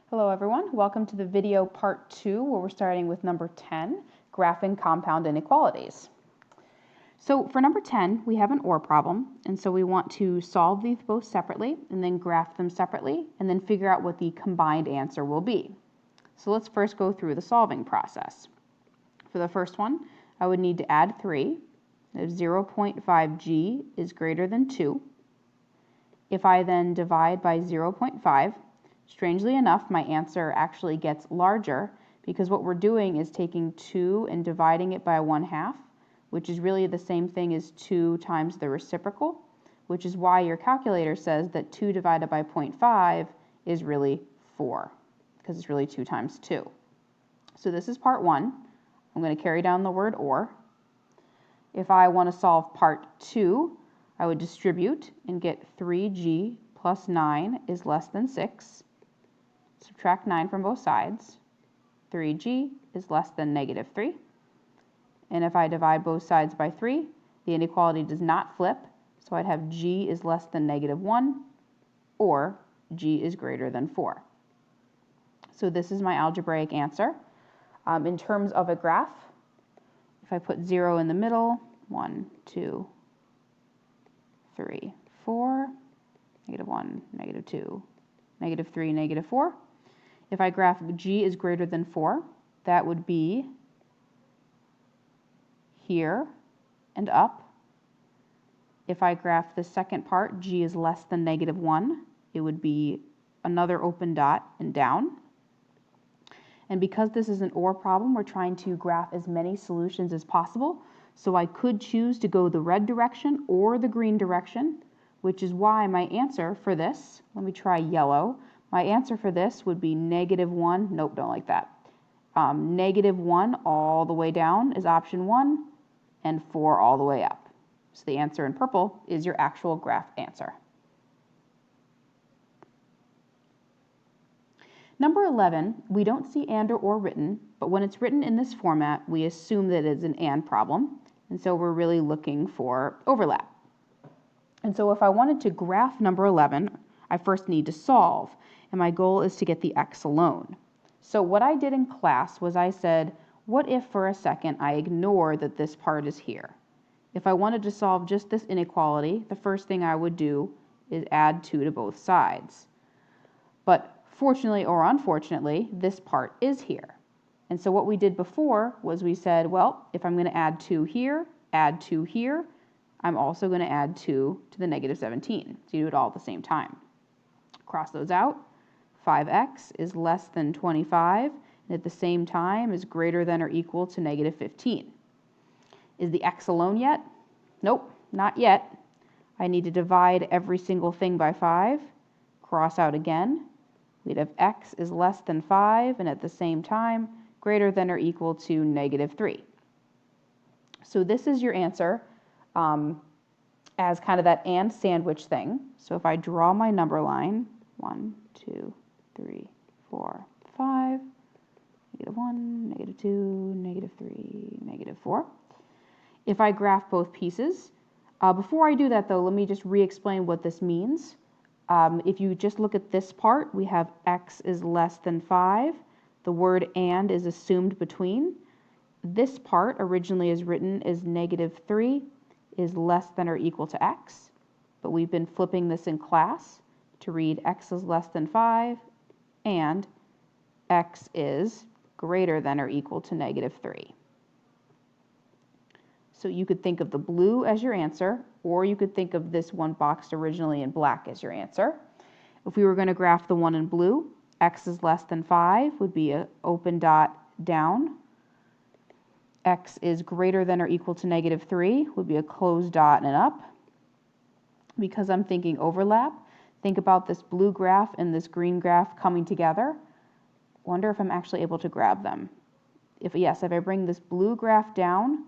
Hello everyone, welcome to the video part 2 where we're starting with number 10, graphing compound inequalities. So for number 10, we have an OR problem, and so we want to solve these both separately and then graph them separately and then figure out what the combined answer will be. So let's first go through the solving process. For the first one, I would need to add 3. If 0.5g is greater than 2, if I then divide by 0.5, strangely enough, my answer actually gets larger because what we're doing is taking 2 and dividing it by 1/2, which is really the same thing as 2 times the reciprocal, which is why your calculator says that 2 divided by 0.5 is really 4, because it's really 2 times 2. So this is part 1. I'm going to carry down the word OR. If I want to solve part 2, I would distribute and get 3g plus 9 is less than 6. Subtract 9 from both sides. 3g is less than negative 3. And if I divide both sides by 3, the inequality does not flip, so I'd have g is less than negative 1, or g is greater than 4. So this is my algebraic answer. In terms of a graph, if I put 0 in the middle, 1, 2, 3, 4, negative 1, negative 2, negative 3, negative 4. If I graph g is greater than 4, that would be here and up. If I graph the second part, g is less than negative 1, it would be another open dot and down. And because this is an OR problem, we're trying to graph as many solutions as possible. So I could choose to go the red direction or the green direction, which is why my answer for this, let me try yellow, my answer for this would be negative 1, nope, don't like that. Negative 1 all the way down is option 1, and 4 all the way up. So the answer in purple is your actual graph answer. Number 11, we don't see and or written, but when it's written in this format, we assume that it's an and problem, and so we're really looking for overlap. And so if I wanted to graph number 11, I first need to solve, and my goal is to get the x alone. So what I did in class was I said, what if for a second I ignore that this part is here? If I wanted to solve just this inequality, the first thing I would do is add 2 to both sides. But fortunately or unfortunately, this part is here. And so what we did before was we said, well, if I'm going to add 2 here, add 2 here, I'm also going to add 2 to the negative 17. So you do it all at the same time. Cross those out. 5x is less than 25, and at the same time is greater than or equal to negative 15. Is the x alone yet? Nope, not yet. I need to divide every single thing by 5. Cross out again. We'd have x is less than 5, and at the same time, greater than or equal to negative 3. So this is your answer as kind of that and sandwich thing. So if I draw my number line, 1, 2, 3, 4, 5, negative 1, negative 2, negative 3, negative 4. If I graph both pieces, before I do that though, let me just re-explain what this means. If you just look at this part, we have x is less than 5. The word and is assumed between. This part originally is written as negative 3 is less than or equal to x, but we've been flipping this in class to read x is less than 5 and x is greater than or equal to negative 3. So you could think of the blue as your answer, or you could think of this one boxed originally in black as your answer. If we were going to graph the one in blue, x is less than 5 would be an open dot down. X is greater than or equal to negative 3 would be a closed dot and up. Because I'm thinking overlap, think about this blue graph and this green graph coming together. Wonder if I'm actually able to grab them. If I bring this blue graph down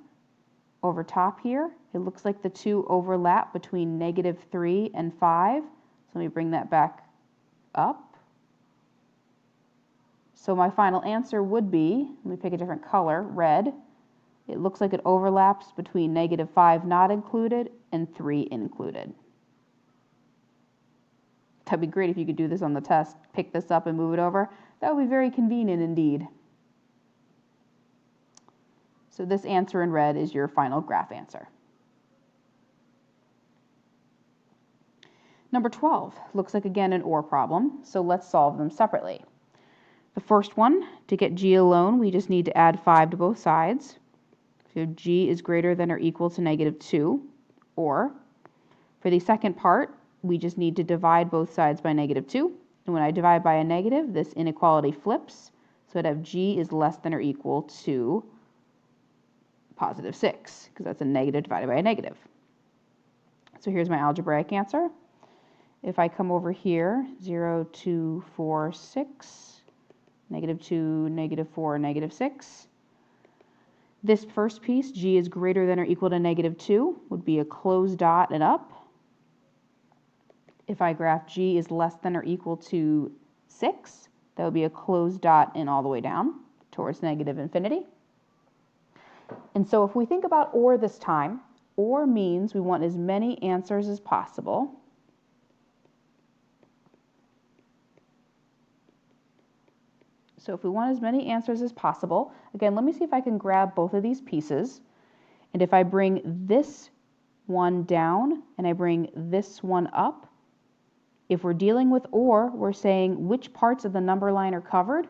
over top here, it looks like the two overlap between negative 3 and 5. So let me bring that back up. So my final answer would be, let me pick a different color, red. It looks like it overlaps between negative 5 not included and 3 included. That'd be great if you could do this on the test. Pick this up and move it over. That would be very convenient indeed. So this answer in red is your final graph answer. Number 12 looks like again an OR problem, so let's solve them separately. The first one, to get g alone, we just need to add 5 to both sides. So g is greater than or equal to -2. Or, for the second part, we just need to divide both sides by -2. And when I divide by a negative, this inequality flips. So I'd have g is less than or equal to +6, because that's a negative divided by a negative. So here's my algebraic answer. If I come over here, 0, 2, 4, 6, -2, -4, -6. This first piece, g is greater than or equal to -2, would be a closed dot and up. If I graph g is less than or equal to 6, that would be a closed dot and all the way down towards -infinity. And so if we think about OR this time, OR means we want as many answers as possible. So if we want as many answers as possible, again, let me see if I can grab both of these pieces. And if I bring this one down and I bring this one up, if we're dealing with OR, we're saying which parts of the number line are covered.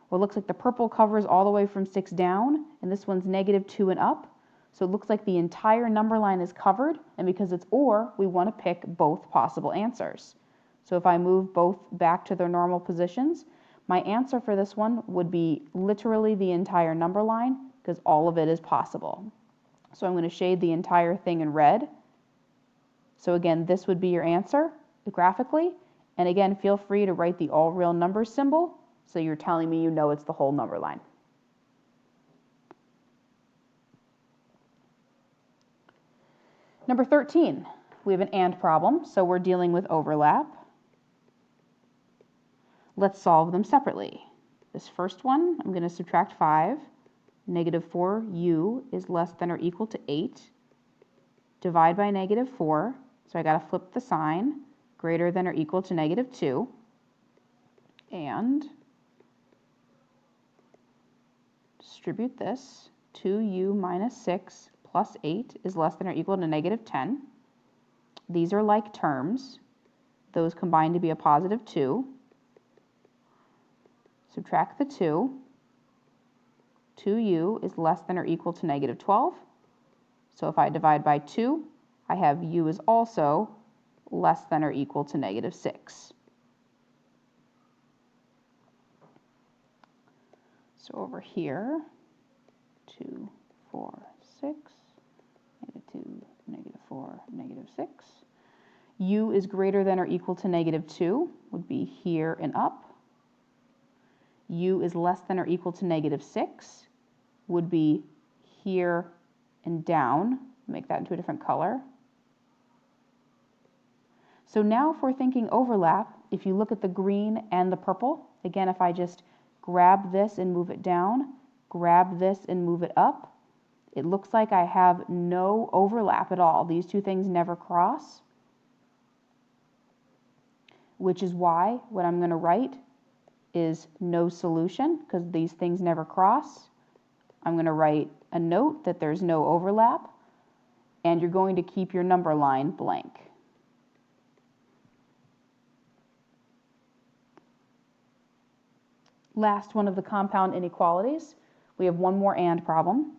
Well, it looks like the purple covers all the way from 6 down, and this one's -2 and up. So it looks like the entire number line is covered, and because it's OR, we want to pick both possible answers. So if I move both back to their normal positions, my answer for this one would be literally the entire number line, because all of it is possible. So I'm going to shade the entire thing in red. So again, this would be your answer graphically. And again, feel free to write the all real numbers symbol, so you're telling me you know it's the whole number line. Number 13, we have an AND problem, so we're dealing with overlap. Let's solve them separately. This first one, I'm going to subtract 5. -4u is less than or equal to 8. Divide by -4, so I got to flip the sign, greater than or equal to -2. And distribute this. 2u minus 6 plus 8 is less than or equal to -10. These are like terms. Those combine to be a +2. Subtract the 2. 2u is less than or equal to -12. So if I divide by 2, I have u is also less than or equal to -6. So over here, 2, 4, 6, -2, -4, -6. U is greater than or equal to -2, would be here and up. U is less than or equal to -6, would be here and down. Make that into a different color. So now if we're thinking overlap, if you look at the green and the purple, again, if I just grab this and move it down, grab this and move it up, it looks like I have no overlap at all. These two things never cross, which is why what I'm going to write is no solution, because these things never cross. I'm going to write a note that there's no overlap, and you're going to keep your number line blank. Last one of the compound inequalities, we have one more AND problem.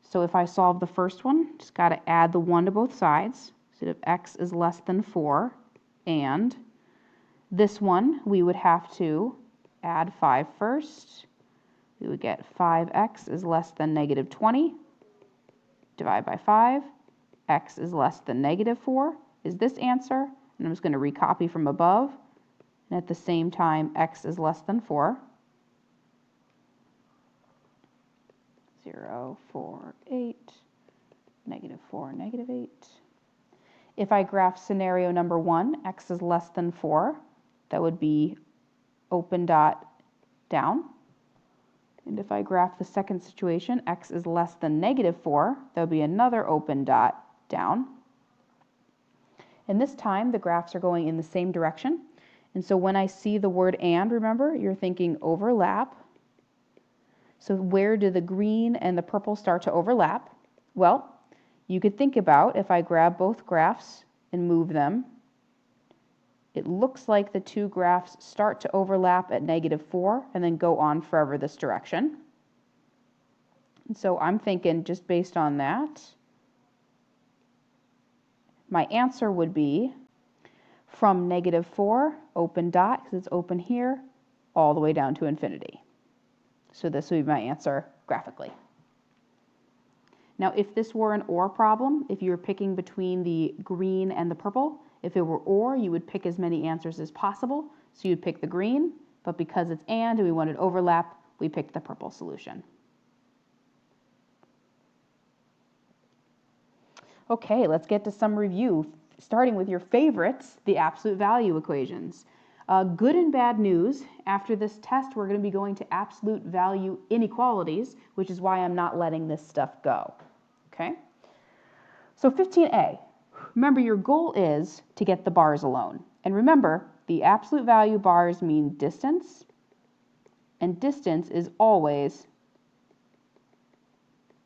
So if I solve the first one, just got to add the 1 to both sides. So if x is less than 4, and this one, we would have to add 5 first. We would get 5x is less than -20. Divide by 5. X is less than -4 is this answer. And I'm just going to recopy from above. And at the same time, x is less than 4. 0, 4, 8, -4, -8. If I graph scenario number 1, x is less than 4, that would be open dot down. And if I graph the second situation, x is less than -4, that would be another open dot down. And this time the graphs are going in the same direction. And so when I see the word and, remember, you're thinking overlap. So where do the green and the purple start to overlap? Well, you could think about if I grab both graphs and move them, it looks like the two graphs start to overlap at -4 and then go on forever this direction. And so I'm thinking just based on that, my answer would be from -4, open dot, because it's open here, all the way down to infinity. So this would be my answer graphically. Now, if this were an OR problem, if you were picking between the green and the purple, if it were OR, you would pick as many answers as possible. So you'd pick the green, but because it's and we wanted overlap, we picked the purple solution. Okay, let's get to some review, starting with your favorites, the absolute value equations. Good and bad news, after this test, we're going to be going to absolute value inequalities, which is why I'm not letting this stuff go. Okay? So 15a, remember your goal is to get the bars alone. And remember, the absolute value bars mean distance, and distance is always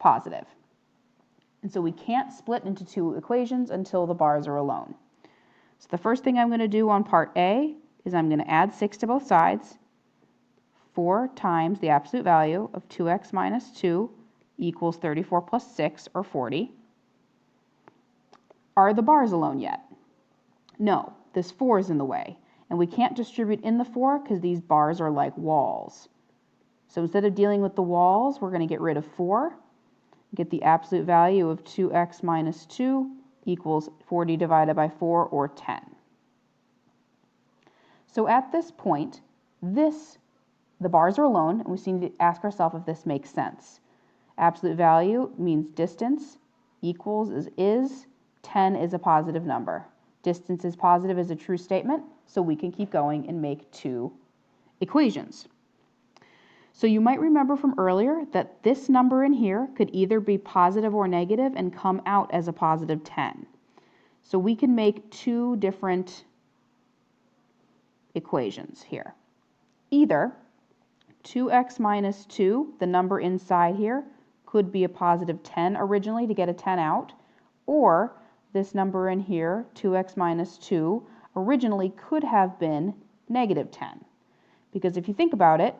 positive. And so we can't split into two equations until the bars are alone. So the first thing I'm going to do on part A is I'm going to add 6 to both sides. 4 times the absolute value of 2x minus 2 equals 34 plus 6, or 40. Are the bars alone yet? No, this 4 is in the way. And we can't distribute in the 4 because these bars are like walls. So instead of dealing with the walls, we're going to get rid of 4. Get the absolute value of 2x minus 2 equals 40 divided by 4, or 10. So at this point, the bars are alone, and we need to ask ourselves if this makes sense. Absolute value means distance, equals is, 10 is a positive number. Distance is positive is a true statement, so we can keep going and make two equations. So you might remember from earlier that this number in here could either be positive or negative and come out as a positive 10. So we can make two different equations here. Either 2x minus 2, the number inside here, could be a positive 10 originally to get a 10 out, or this number in here, 2x minus 2, originally could have been negative 10. Because if you think about it,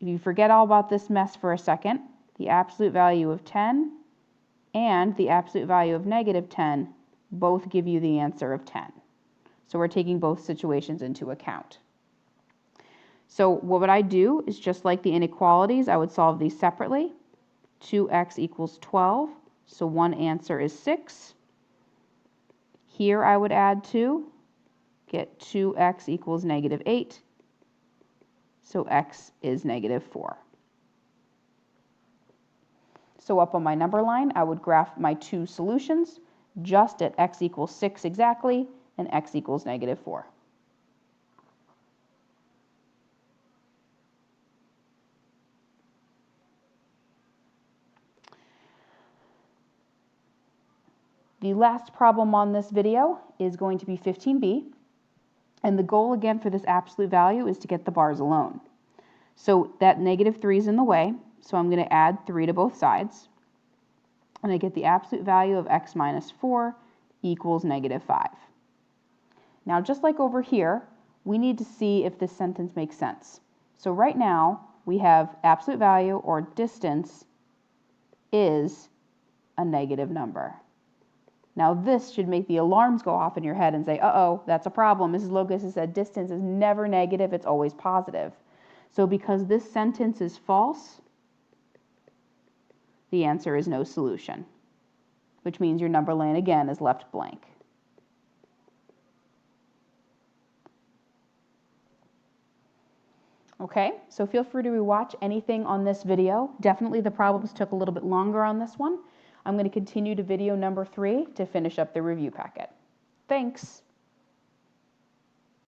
if you forget all about this mess for a second, the absolute value of 10 and the absolute value of negative 10 both give you the answer of 10. So we're taking both situations into account. So what would I do is just like the inequalities, I would solve these separately. 2x equals 12, so one answer is 6. Here I would add 2, get 2x equals negative 8. So x is negative 4. So up on my number line, I would graph my two solutions just at x equals 6 exactly and x equals negative 4. The last problem on this video is going to be 15b. And the goal again for this absolute value is to get the bars alone. So that negative 3 is in the way, so I'm going to add 3 to both sides. And I get the absolute value of x minus 4 equals negative 5. Now just like over here, we need to see if this sentence makes sense. So right now we have absolute value or distance is a negative number. Now this should make the alarms go off in your head and say, uh-oh, that's a problem. Mrs. Locust has said distance is never negative, it's always positive. So because this sentence is false, the answer is no solution, which means your number line again is left blank. Okay, so feel free to rewatch anything on this video. Definitely the problems took a little bit longer on this one. I'm going to continue to video number 3 to finish up the review packet. Thanks.